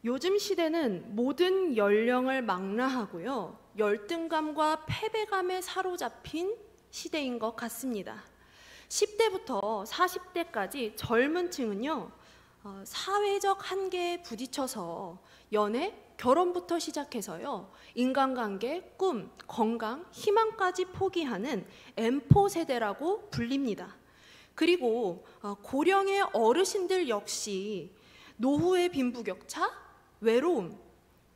요즘 시대는 모든 연령을 망라하고요, 열등감과 패배감에 사로잡힌 시대인 것 같습니다. 10대부터 40대까지 젊은 층은요, 사회적 한계에 부딪혀서 연애, 결혼부터 시작해서요, 인간관계, 꿈, 건강, 희망까지 포기하는 M4 세대라고 불립니다. 그리고 고령의 어르신들 역시 노후의 빈부격차, 외로움,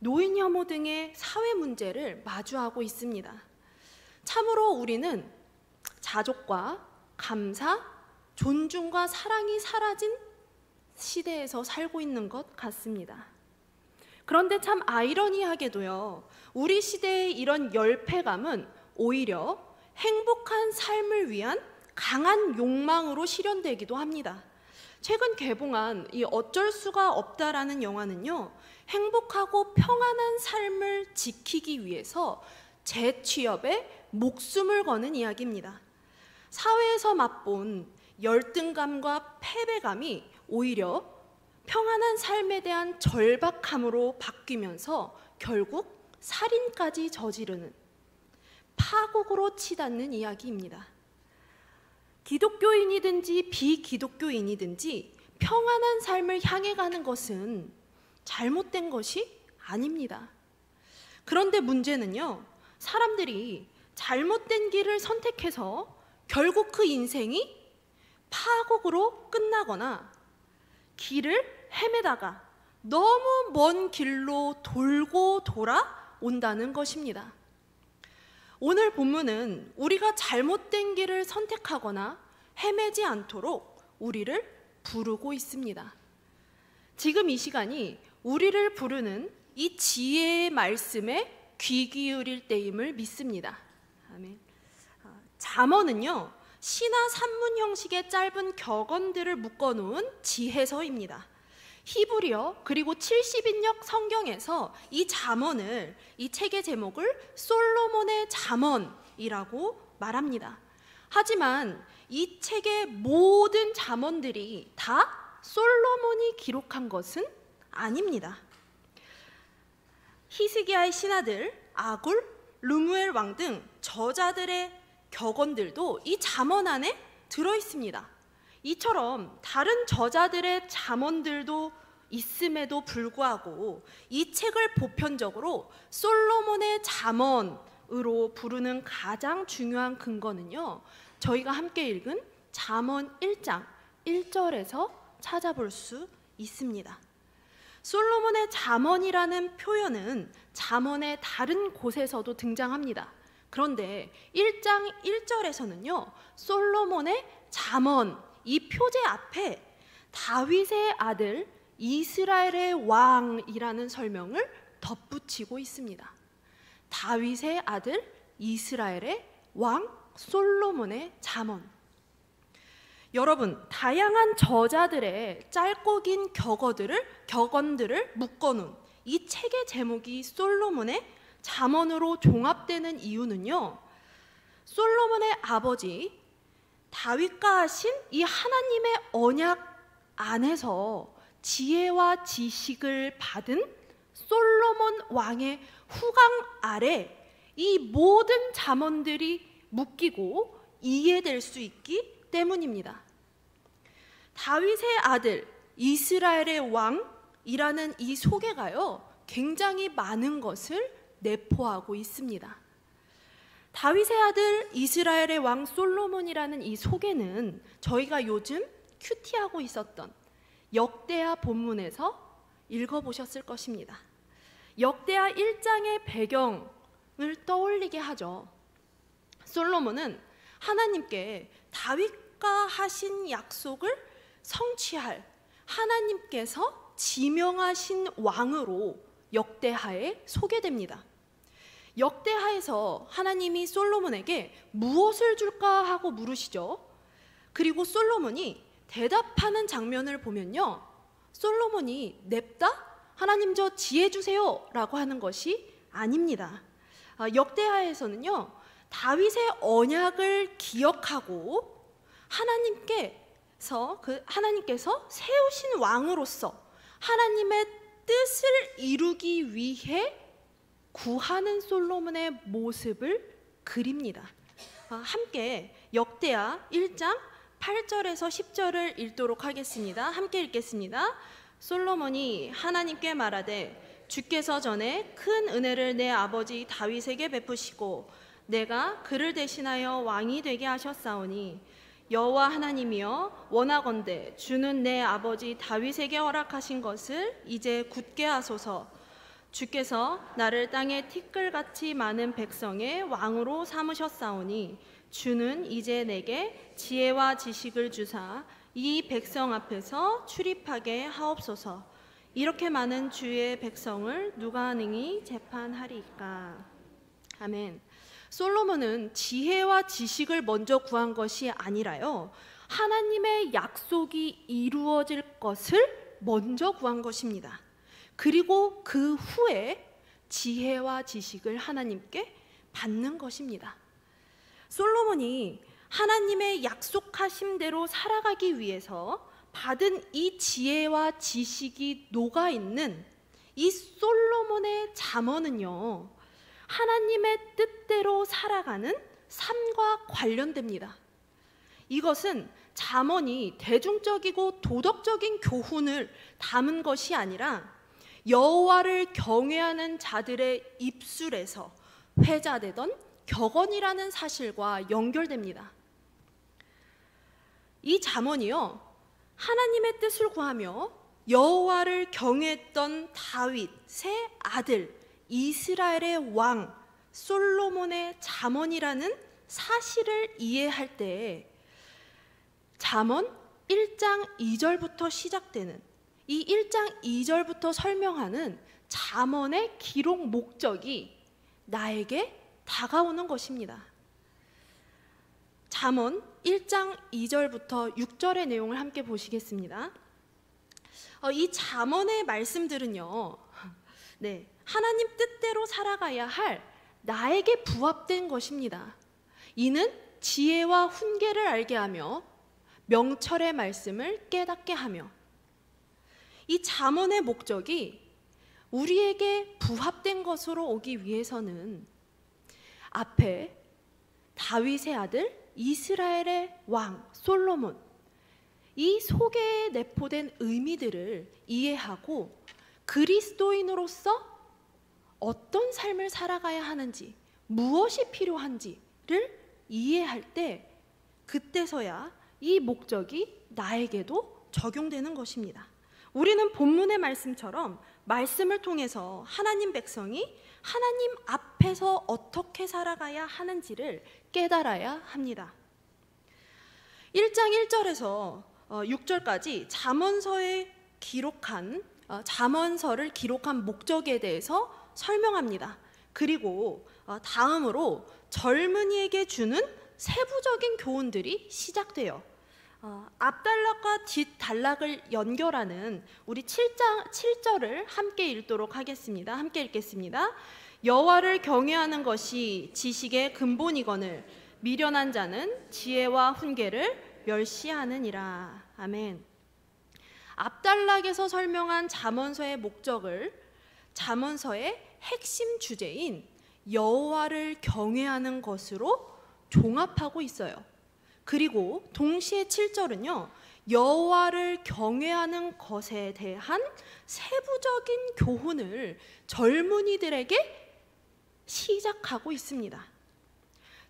노인 혐오 등의 사회 문제를 마주하고 있습니다. 참으로 우리는 자족과 감사, 존중과 사랑이 사라진 시대에서 살고 있는 것 같습니다. 그런데 참 아이러니하게도요, 우리 시대의 이런 열패감은 오히려 행복한 삶을 위한 강한 욕망으로 실현되기도 합니다. 최근 개봉한 이 어쩔 수가 없다라는 영화는요, 행복하고 평안한 삶을 지키기 위해서 재취업에 목숨을 거는 이야기입니다. 사회에서 맛본 열등감과 패배감이 오히려 평안한 삶에 대한 절박함으로 바뀌면서 결국 살인까지 저지르는 파국으로 치닫는 이야기입니다. 기독교인이든지 비기독교인이든지 평안한 삶을 향해 가는 것은 잘못된 것이 아닙니다. 그런데 문제는요, 사람들이 잘못된 길을 선택해서 결국 그 인생이 파국으로 끝나거나 길을 헤매다가 너무 먼 길로 돌고 돌아온다는 것입니다. 오늘 본문은 우리가 잘못된 길을 선택하거나 헤매지 않도록 우리를 부르고 있습니다. 지금 이 시간이 우리를 부르는 이 지혜의 말씀에 귀 기울일 때임을 믿습니다. 아멘. 잠언은요, 시나 산문 형식의 짧은 격언들을 묶어놓은 지혜서입니다. 히브리어 그리고 70인역 성경에서 이 잠언을, 이 책의 제목을 솔로몬의 잠언이라고 말합니다. 하지만 이 책의 모든 잠언들이 다 솔로몬이 기록한 것은 아닙니다. 히스기야의 신하들, 아굴, 르무엘 왕 등 저자들의 격언들도 이 잠언 안에 들어있습니다. 이처럼 다른 저자들의 잠언들도 있음에도 불구하고 이 책을 보편적으로 솔로몬의 잠언으로 부르는 가장 중요한 근거는요, 저희가 함께 읽은 잠언 1장 1절에서 찾아볼 수 있습니다. 솔로몬의 잠언이라는 표현은 잠언의 다른 곳에서도 등장합니다. 그런데 1장 1절에서는요, 솔로몬의 잠언, 이 표제 앞에 다윗의 아들 이스라엘의 왕이라는 설명을 덧붙이고 있습니다. 다윗의 아들 이스라엘의 왕 솔로몬의 잠언. 여러분, 다양한 저자들의 짧고 긴 격언들을 묶어놓은 이 책의 제목이 솔로몬의 잠언으로 종합되는 이유는요, 솔로몬의 아버지 다윗과 하신 이 하나님의 언약 안에서 지혜와 지식을 받은 솔로몬 왕의 후광 아래 이 모든 잠언들이 묶이고 이해될 수 있기 때문입니다. 다윗의 아들 이스라엘의 왕이라는 이 소개가요, 굉장히 많은 것을 내포하고 있습니다. 다윗의 아들 이스라엘의 왕 솔로몬이라는 이 소개는 저희가 요즘 큐티하고 있었던 역대하 본문에서 읽어보셨을 것입니다. 역대하 1장의 배경을 떠올리게 하죠. 솔로몬은 하나님께 다윗과 하신 약속을 성취할 하나님께서 지명하신 왕으로 역대하에 소개됩니다. 역대하에서 하나님이 솔로몬에게 무엇을 줄까 하고 물으시죠. 그리고 솔로몬이 대답하는 장면을 보면요, 솔로몬이 냅다 하나님 저 지혜 주세요 라고 하는 것이 아닙니다. 역대하에서는요, 다윗의 언약을 기억하고 하나님께서 세우신 왕으로서 하나님의 뜻을 이루기 위해 구하는 솔로몬의 모습을 그립니다. 함께 역대하 1장 8절에서 10절을 읽도록 하겠습니다. 함께 읽겠습니다. 솔로몬이 하나님께 말하되 주께서 전에 큰 은혜를 내 아버지 다윗에게 베푸시고 내가 그를 대신하여 왕이 되게 하셨사오니 여호와 하나님이여 원하건대 주는 내 아버지 다윗에게 허락하신 것을 이제 굳게 하소서. 주께서 나를 땅에 티끌같이 많은 백성의 왕으로 삼으셨사오니 주는 이제 내게 지혜와 지식을 주사 이 백성 앞에서 출입하게 하옵소서. 이렇게 많은 주의 백성을 누가 능히 재판하리까. 아멘. 솔로몬은 지혜와 지식을 먼저 구한 것이 아니라요, 하나님의 약속이 이루어질 것을 먼저 구한 것입니다. 그리고 그 후에 지혜와 지식을 하나님께 받는 것입니다. 솔로몬이 하나님의 약속하신 대로 살아가기 위해서 받은 이 지혜와 지식이 녹아있는 이 솔로몬의 잠언은요, 하나님의 뜻대로 살아가는 삶과 관련됩니다. 이것은 잠언이 대중적이고 도덕적인 교훈을 담은 것이 아니라 여호와를 경외하는 자들의 입술에서 회자되던 격언이라는 사실과 연결됩니다. 이 잠언이요, 하나님의 뜻을 구하며 여호와를 경외했던 다윗의 아들 이스라엘의 왕 솔로몬의 잠언이라는 사실을 이해할 때 잠언 1장 2절부터 시작되는 이 1장 2절부터 설명하는 잠언의 기록 목적이 나에게 다가오는 것입니다. 잠언 1장 2절부터 6절의 내용을 함께 보시겠습니다. 이 잠언의 말씀들은요, 하나님 뜻대로 살아가야 할 나에게 부합된 것입니다. 이는 지혜와 훈계를 알게 하며 명철의 말씀을 깨닫게 하며, 이 잠언의 목적이 우리에게 부합된 것으로 오기 위해서는 앞에 다윗의 아들 이스라엘의 왕 솔로몬, 이 속에 내포된 의미들을 이해하고 그리스도인으로서 어떤 삶을 살아가야 하는지, 무엇이 필요한지를 이해할 때 그때서야 이 목적이 나에게도 적용되는 것입니다. 우리는 본문의 말씀처럼 말씀을 통해서 하나님 백성이 하나님 앞에서 어떻게 살아가야 하는지를 깨달아야 합니다. 1장 1절에서 6절까지 잠언서를 기록한 목적에 대해서 설명합니다. 그리고 다음으로 젊은이에게 주는 세부적인 교훈들이 시작돼요. 앞단락과 뒷단락을 연결하는 우리 7절을 함께 읽도록 하겠습니다. 함께 읽겠습니다. 여호와를 경외하는 것이 지식의 근본이거늘 미련한 자는 지혜와 훈계를 멸시하느니라. 아멘. 앞단락에서 설명한 잠언서의 목적을 잠언서의 핵심 주제인 여호와를 경외하는 것으로 종합하고 있어요. 그리고 동시에 7절은요, 여호와를 경외하는 것에 대한 세부적인 교훈을 젊은이들에게 시작하고 있습니다.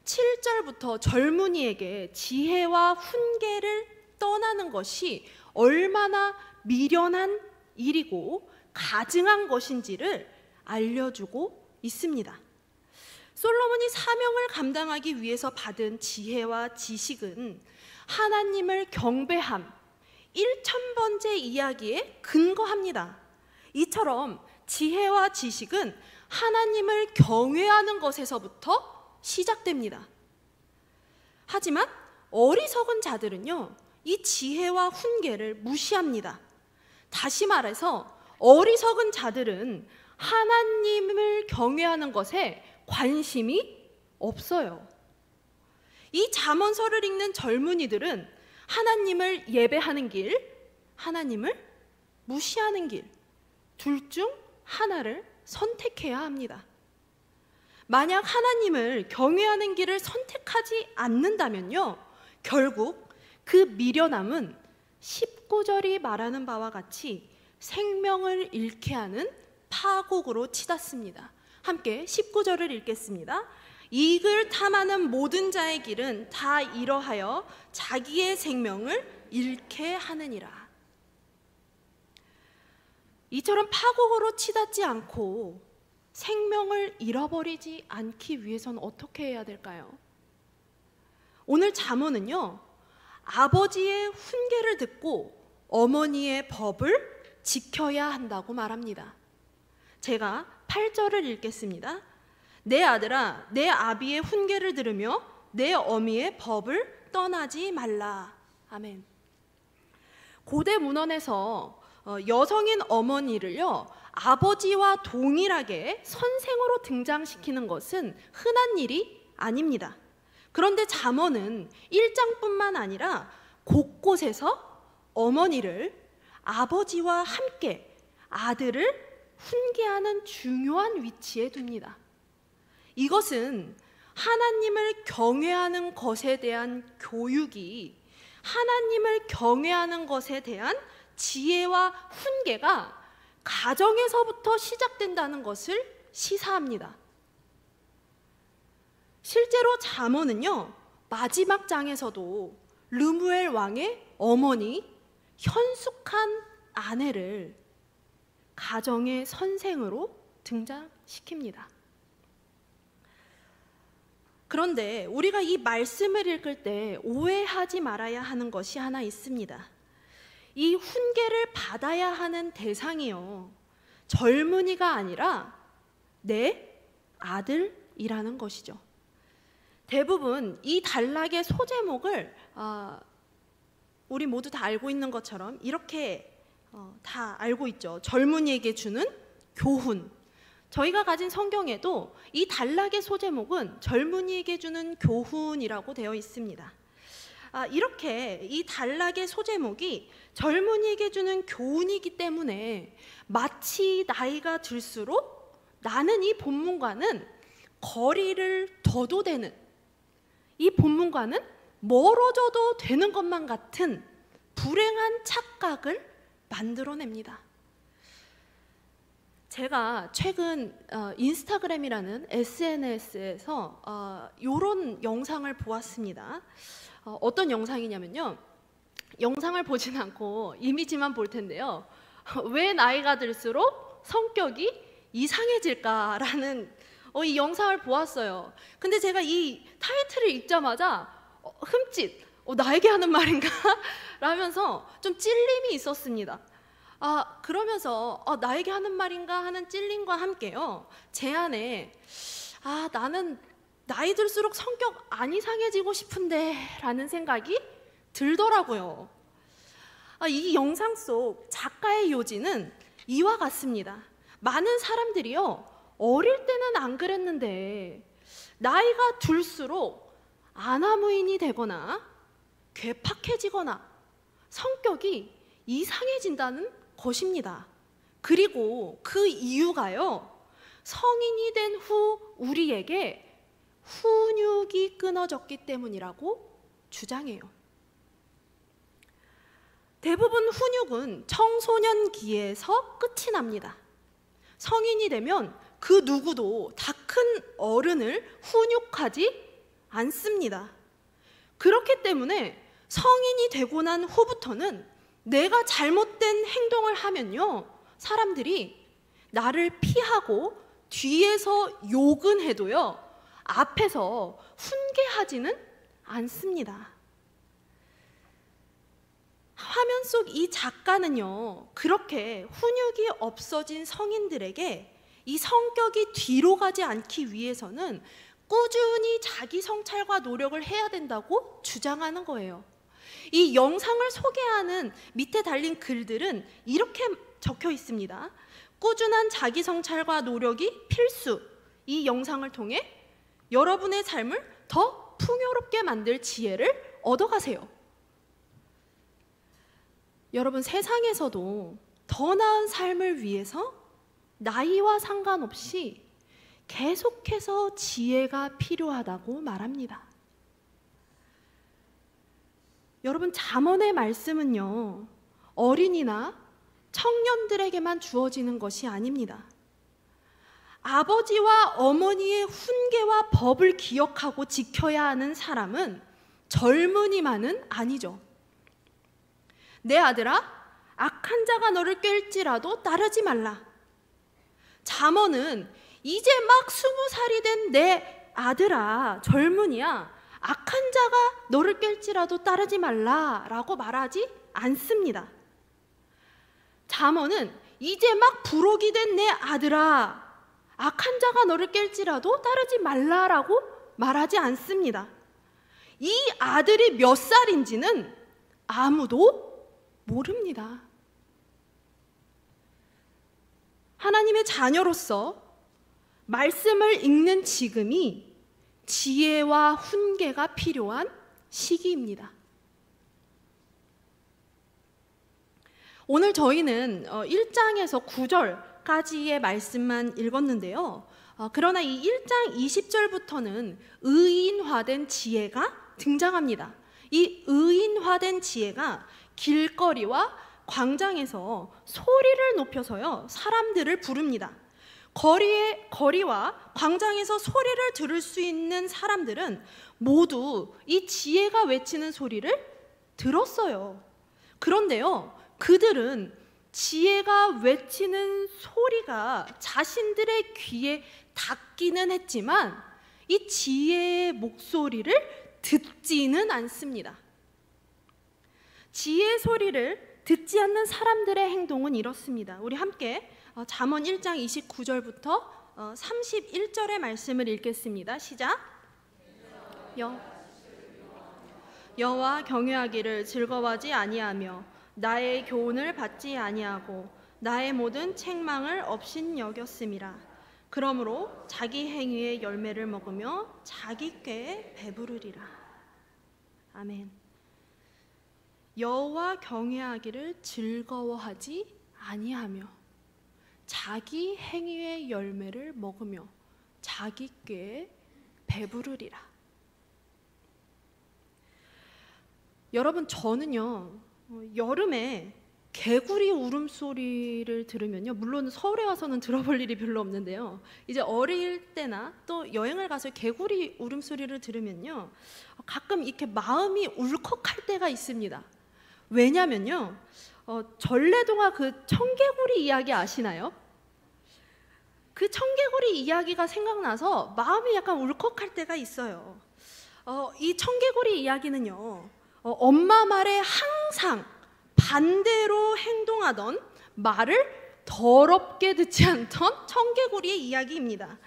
7절부터 젊은이에게 지혜와 훈계를 떠나는 것이 얼마나 미련한 일이고 가증한 것인지를 알려주고 있습니다. 솔로몬이 사명을 감당하기 위해서 받은 지혜와 지식은 하나님을 경배함 1000번째 이야기에 근거합니다. 이처럼 지혜와 지식은 하나님을 경외하는 것에서부터 시작됩니다. 하지만 어리석은 자들은요, 이 지혜와 훈계를 무시합니다. 다시 말해서 어리석은 자들은 하나님을 경외하는 것에 관심이 없어요. 이 잠언서를 읽는 젊은이들은 하나님을 예배하는 길, 하나님을 무시하는 길, 둘 중 하나를 선택해야 합니다. 만약 하나님을 경외하는 길을 선택하지 않는다면요, 결국 그 미련함은 19절이 말하는 바와 같이 생명을 잃게 하는 파국으로 치닫습니다. 함께 19절을 읽겠습니다. 이익을 탐하는 모든 자의 길은 다 이러하여 자기의 생명을 잃게 하느니라. 이처럼 파국으로 치닫지 않고 생명을 잃어버리지 않기 위해서는 어떻게 해야 될까요? 오늘 잠언은요, 아버지의 훈계를 듣고 어머니의 법을 지켜야 한다고 말합니다. 제가 8절을 읽겠습니다. 내 아들아, 내 아비의 훈계를 들으며 내 어미의 법을 떠나지 말라. 아멘. 고대 문헌에서 여성인 어머니를요, 아버지와 동일하게 선생으로 등장시키는 것은 흔한 일이 아닙니다. 그런데 잠언은 1장뿐만 아니라 곳곳에서 어머니를 아버지와 함께 아들을 훈계하는 중요한 위치에 둡니다. 이것은 하나님을 경외하는 것에 대한 교육이 하나님을 경외하는 것에 대한 지혜와 훈계가 가정에서부터 시작된다는 것을 시사합니다. 실제로 잠언은요, 마지막 장에서도 르무엘 왕의 어머니 현숙한 아내를 가정의 선생으로 등장시킵니다. 그런데 우리가 이 말씀을 읽을 때 오해하지 말아야 하는 것이 하나 있습니다. 이 훈계를 받아야 하는 대상이요, 젊은이가 아니라 내 아들이라는 것이죠. 대부분 이 단락의 소제목을 우리 모두 다 알고 있는 것처럼 이렇게 다 알고 있죠. 젊은이에게 주는 교훈. 저희가 가진 성경에도 이 단락의 소제목은 젊은이에게 주는 교훈이라고 되어 있습니다. 이렇게 이 단락의 소제목이 젊은이에게 주는 교훈이기 때문에 마치 나이가 들수록 나는 이 본문과는 거리를 둬도 되는, 이 본문과는 멀어져도 되는 것만 같은 불행한 착각을 만들어냅니다. 제가 최근 인스타그램이라는 SNS에서 이런 영상을 보았습니다. 어떤 영상이냐면요, 영상을 보진 않고 이미지만 볼 텐데요, 왜 나이가 들수록 성격이 이상해질까라는 이 영상을 보았어요. 근데 제가 이 타이틀을 읽자마자 흠칫 나에게 하는 말인가? 라면서 좀 찔림이 있었습니다. 그러면서 나에게 하는 말인가 하는 찔림과 함께요, 제 안에 나는 나이 들수록 성격 안 이상해지고 싶은데 라는 생각이 들더라고요. 이 영상 속 작가의 요지는 이와 같습니다. 많은 사람들이요, 어릴 때는 안 그랬는데 나이가 들수록 아나무인이 되거나 괴팍해지거나 성격이 이상해진다는 것입니다. 그리고 그 이유가요, 성인이 된 후 우리에게 훈육이 끊어졌기 때문이라고 주장해요. 대부분 훈육은 청소년기에서 끝이 납니다. 성인이 되면 그 누구도 다 큰 어른을 훈육하지 않습니다. 그렇기 때문에 성인이 되고 난 후부터는 내가 잘못된 행동을 하면요, 사람들이 나를 피하고 뒤에서 욕은 해도요, 앞에서 훈계하지는 않습니다. 화면 속 이 작가는요, 그렇게 훈육이 없어진 성인들에게 이 성격이 뒤로 가지 않기 위해서는 꾸준히 자기 성찰과 노력을 해야 된다고 주장하는 거예요. 이 영상을 소개하는 밑에 달린 글들은 이렇게 적혀 있습니다. 꾸준한 자기 성찰과 노력이 필수. 이 영상을 통해 여러분의 삶을 더 풍요롭게 만들 지혜를 얻어가세요. 여러분, 세상에서도 더 나은 삶을 위해서 나이와 상관없이 계속해서 지혜가 필요하다고 말합니다. 여러분, 잠언의 말씀은요, 어린이나 청년들에게만 주어지는 것이 아닙니다. 아버지와 어머니의 훈계와 법을 기억하고 지켜야 하는 사람은 젊은이만은 아니죠. 내 아들아, 악한 자가 너를 깰지라도 따르지 말라. 잠언은 이제 막 20살이 된 내 아들아, 젊은이야, 악한 자가 너를 깰지라도 따르지 말라라고 말하지 않습니다. 잠언은 이제 막 부록이 된 내 아들아, 악한 자가 너를 깰지라도 따르지 말라라고 말하지 않습니다. 이 아들이 몇 살인지는 아무도 모릅니다. 하나님의 자녀로서 말씀을 읽는 지금이 지혜와 훈계가 필요한 시기입니다. 오늘 저희는 1장에서 9절까지의 말씀만 읽었는데요. 그러나 이 1장 20절부터는 의인화된 지혜가 등장합니다. 이 의인화된 지혜가 길거리와 광장에서 소리를 높여서요, 사람들을 부릅니다. 거리와 광장에서 소리를 들을 수 있는 사람들은 모두 이 지혜가 외치는 소리를 들었어요. 그런데요, 그들은 지혜가 외치는 소리가 자신들의 귀에 닿기는 했지만 이 지혜의 목소리를 듣지는 않습니다. 지혜의 소리를 듣지 않는 사람들의 행동은 이렇습니다. 우리 함께 잠언 1장 29절부터 31절의 말씀을 읽겠습니다. 시작. 여호와 경외하기를 즐거워하지 아니하며 나의 교훈을 받지 아니하고 나의 모든 책망을 업신여겼음이라. 그러므로 자기 행위의 열매를 먹으며 자기 꾀에 배부르리라. 아멘. 여호와 경외하기를 즐거워하지 아니하며 자기 행위의 열매를 먹으며 자기 꾀에 배부르리라. 여러분, 저는요, 여름에 개구리 울음소리를 들으면요, 물론 서울에 와서는 들어볼 일이 별로 없는데요, 이제 어릴 때나 또 여행을 가서 개구리 울음소리를 들으면요, 가끔 이렇게 마음이 울컥할 때가 있습니다. 왜냐면요, 전래동화 그 청개구리 이야기 아시나요? 그 청개구리 이야기가 생각나서 마음이 약간 울컥할 때가 있어요. 이 청개구리 이야기는요, 엄마 말에 항상 반대로 행동하던, 말을 더럽게 듣지 않던 청개구리의 이야기입니다.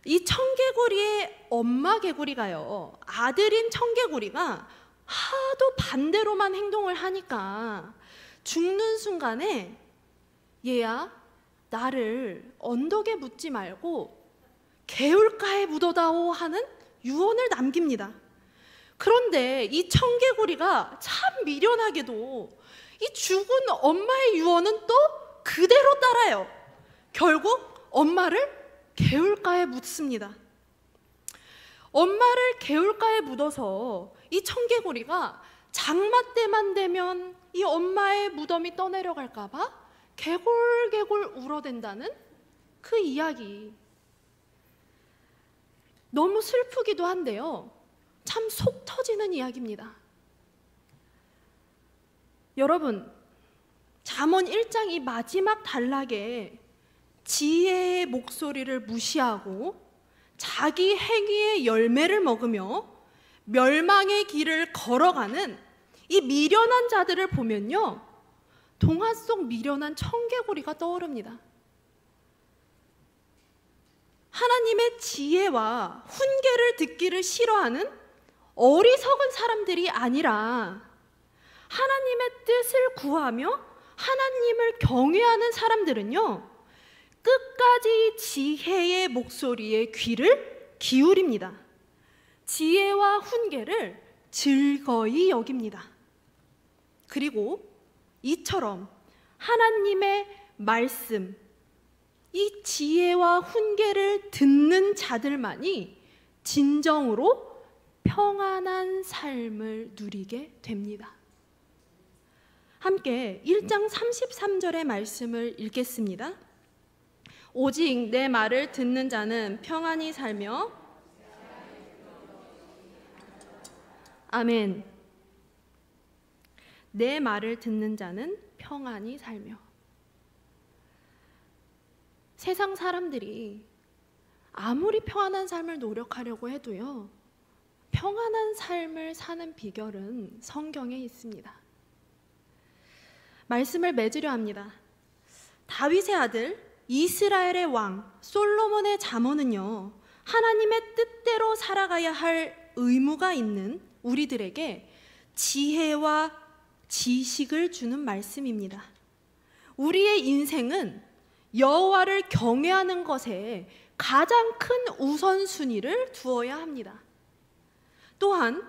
이 청개구리의 엄마 개구리가요, 아들인 청개구리가 하도 반대로만 행동을 하니까 죽는 순간에 얘야, 나를 언덕에 묻지 말고 개울가에 묻어다오 하는 유언을 남깁니다. 그런데 이 청개구리가 참 미련하게도 이 죽은 엄마의 유언은 또 그대로 따라요. 결국 엄마를 개울가에 묻습니다. 엄마를 개울가에 묻어서 이 청개구리가 장마 때만 되면 이 엄마의 무덤이 떠내려갈까 봐 개굴개굴 울어댄다는 그 이야기. 너무 슬프기도 한데요, 참 속 터지는 이야기입니다. 여러분, 잠언 1장 이 마지막 단락에 지혜의 목소리를 무시하고 자기 행위의 열매를 먹으며 멸망의 길을 걸어가는 이 미련한 자들을 보면요, 동화 속 미련한 청개구리가 떠오릅니다. 하나님의 지혜와 훈계를 듣기를 싫어하는 어리석은 사람들이 아니라 하나님의 뜻을 구하며 하나님을 경외하는 사람들은요, 끝까지 지혜의 목소리에 귀를 기울입니다. 지혜와 훈계를 즐거이 여깁니다. 그리고 이처럼 하나님의 말씀, 이 지혜와 훈계를 듣는 자들만이 진정으로 평안한 삶을 누리게 됩니다. 함께 1장 33절의 말씀을 읽겠습니다. 오직 내 말을 듣는 자는 평안히 살며, 아멘. 내 말을 듣는 자는 평안히 살며. 세상 사람들이 아무리 평안한 삶을 노력하려고 해도요, 평안한 삶을 사는 비결은 성경에 있습니다. 말씀을 맺으려 합니다. 다윗의 아들 이스라엘의 왕 솔로몬의 잠언은요, 하나님의 뜻대로 살아가야 할 의무가 있는 우리들에게 지혜와 지식을 주는 말씀입니다. 우리의 인생은 여호와를 경외하는 것에 가장 큰 우선순위를 두어야 합니다. 또한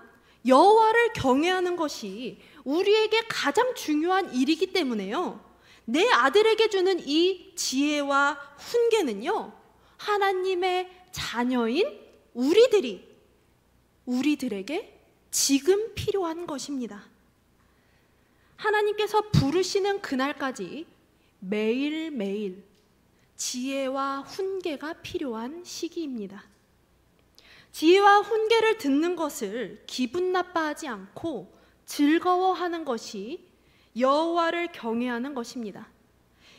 여호와를 경외하는 것이 우리에게 가장 중요한 일이기 때문에요, 내 아들에게 주는 이 지혜와 훈계는요, 하나님의 자녀인 우리들에게 지금 필요한 것입니다. 하나님께서 부르시는 그날까지 매일매일 지혜와 훈계가 필요한 시기입니다. 지혜와 훈계를 듣는 것을 기분 나빠하지 않고 즐거워하는 것이 여호와를 경외하는 것입니다.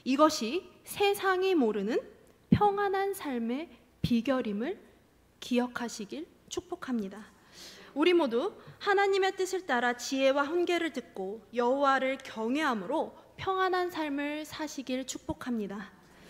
이것이 세상이 모르는 평안한 삶의 비결임을 기억하시길 축복합니다. 우리 모두 하나님의 뜻을 따라 지혜와 훈계를 듣고 여호와를 경외함으로 평안한 삶을 사시길 축복합니다.